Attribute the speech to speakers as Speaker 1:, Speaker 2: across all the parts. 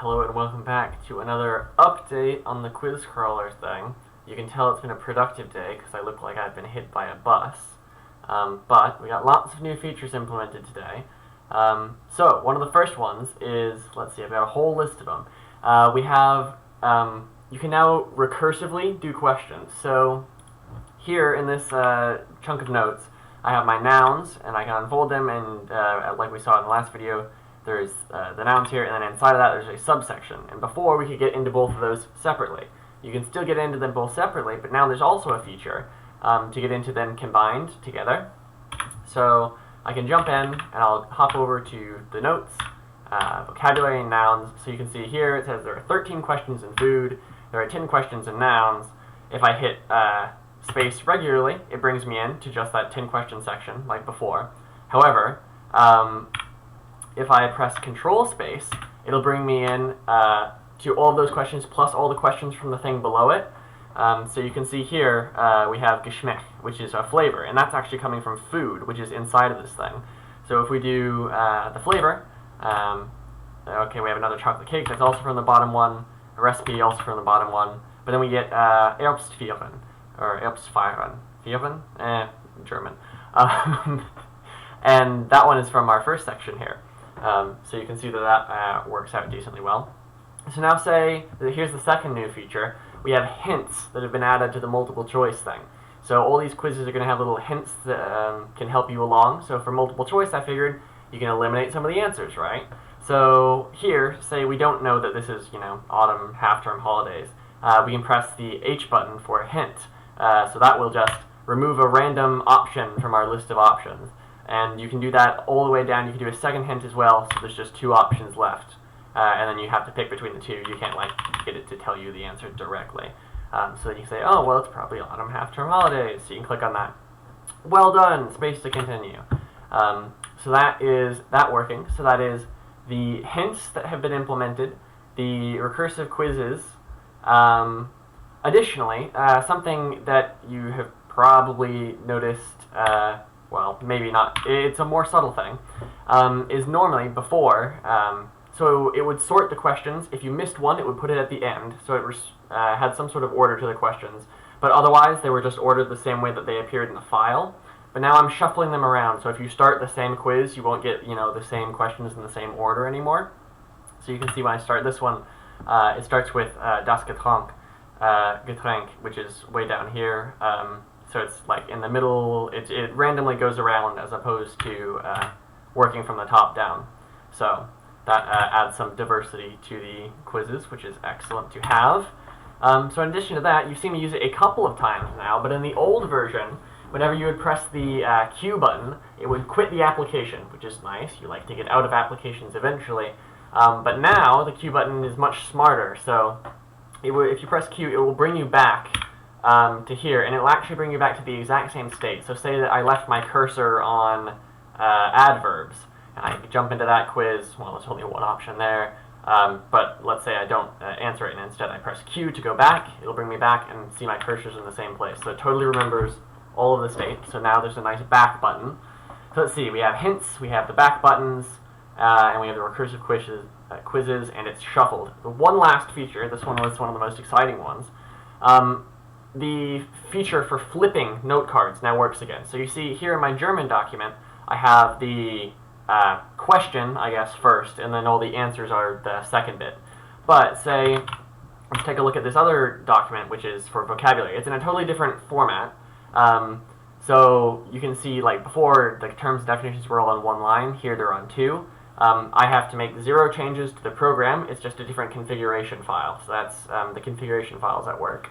Speaker 1: Hello and welcome back to another update on the Quizcrawler thing. You can tell it's been a productive day because I look like I've been hit by a bus. But we got lots of new features implemented today. So one of the first ones is, let's see, I've got a whole list of them. You can now recursively do questions. So here in this chunk of notes, I have my nouns, and I can unfold them, and like we saw in the last video, there's the nouns here, and then inside of that there's a subsection. And before, we could get into both of those separately. You can still get into them both separately, but now there's also a feature to get into them combined together. So I can jump in, and I'll hop over to the notes, vocabulary and nouns. So you can see here it says there are 13 questions in food, there are 10 questions in nouns. If I hit space regularly, it brings me in to just that 10 question section like before. However, if I press Control space, it'll bring me in to all of those questions plus all the questions from the thing below it. So you can see here we have Geschmack, which is a flavor, and that's actually coming from food, which is inside of this thing. So if we do the flavor, okay, we have another chocolate cake that's also from the bottom one, a recipe also from the bottom one, but then we get Erbstvieren, or Erbstvieren, German. And that one is from our first section here. So you can see that works out decently well. So now say, here's the second new feature. We have hints that have been added to the multiple choice thing. So all these quizzes are going to have little hints that can help you along. So for multiple choice, I figured you can eliminate some of the answers, right? So here, say we don't know that this is, autumn half-term holidays. We can press the H button for a hint. So that will just remove a random option from our list of options. And you can do that all the way down. You can do a second hint as well, so there's just two options left. And then you have to pick between the two. You can't, get it to tell you the answer directly. So then you say, oh, well, it's probably autumn half-term holidays. So you can click on that. Well done, space to continue. So that is that working. So that is the hints that have been implemented, the recursive quizzes. Additionally, something that you have probably noticed, well, maybe not, it's a more subtle thing, is normally before, so it would sort the questions. If you missed one, it would put it at the end, so it had some sort of order to the questions, but otherwise they were just ordered the same way that they appeared in the file. But now I'm shuffling them around, so if you start the same quiz, you won't get, the same questions in the same order anymore. So you can see when I start this one, it starts with das Getränk, which is way down here. So it's like in the middle, it randomly goes around as opposed to working from the top down. So that adds some diversity to the quizzes, which is excellent to have. So in addition to that, you've seen me use it a couple of times now, but in the old version, whenever you would press the Q button, it would quit the application, which is nice. You like to get out of applications eventually. But now the Q button is much smarter, so if you press Q, it will bring you back to here, and it will actually bring you back to the exact same state. So say that I left my cursor on adverbs, and I jump into that quiz. Well, there's only one option there, but let's say I don't answer it, and instead I press Q to go back. It'll bring me back and see my cursor's in the same place. So it totally remembers all of the states. So now there's a nice back button. So let's see, we have hints, we have the back buttons, and we have the recursive quizzes, and it's shuffled. The one last feature, this one was one of the most exciting ones, the feature for flipping note cards now works again. So you see here in my German document, I have the question, I guess, first, and then all the answers are the second bit. But say, let's take a look at this other document, which is for vocabulary. It's in a totally different format. So you can see, before, the terms and definitions were all on one line. Here they're on two. I have to make 0 changes to the program. It's just a different configuration file. So that's the configuration files at work.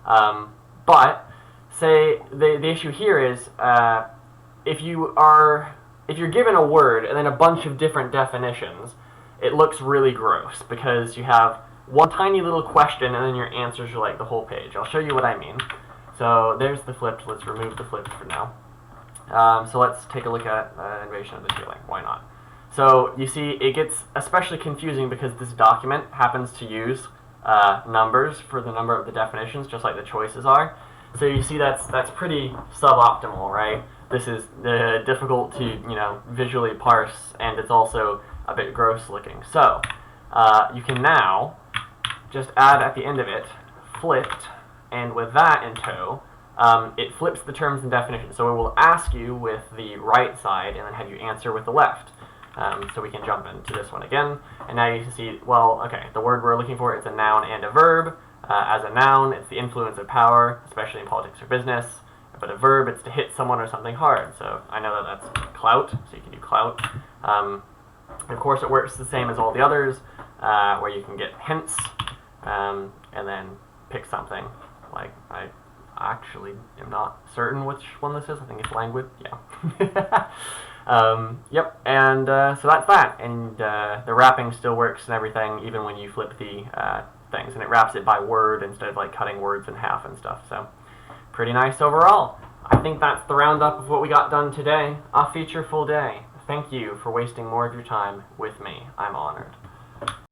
Speaker 1: But say the issue here is if you're given a word and then a bunch of different definitions, it looks really gross because you have one tiny little question and then your answers are like the whole page. I'll show you what I mean. So there's the flipped. Let's remove the flipped for now. So let's take a look at Invasion of the Ceiling. Why not? So you see it gets especially confusing because this document happens to use numbers for the number of the definitions, just like the choices are. So you see that's pretty suboptimal, right? This is difficult to visually parse, and it's also a bit gross looking. So you can now just add at the end of it flipped, and with that in tow, it flips the terms and definitions. So it will ask you with the right side and then have you answer with the left. So we can jump into this one again, and now you can see, well, okay, the word we're looking for is a noun and a verb. As a noun, it's the influence of power, especially in politics or business. But a verb, it's to hit someone or something hard. So I know that that's clout, so you can do clout. Of course, it works the same as all the others, where you can get hints, and then pick something. Like, I actually am not certain which one this is. I think it's language. Yeah. Yep, and so that's that. And the wrapping still works and everything, even when you flip the things. And it wraps it by word instead of like cutting words in half and stuff. So pretty nice overall. I think that's the roundup of what we got done today. A feature full day. Thank you for wasting more of your time with me. I'm honored.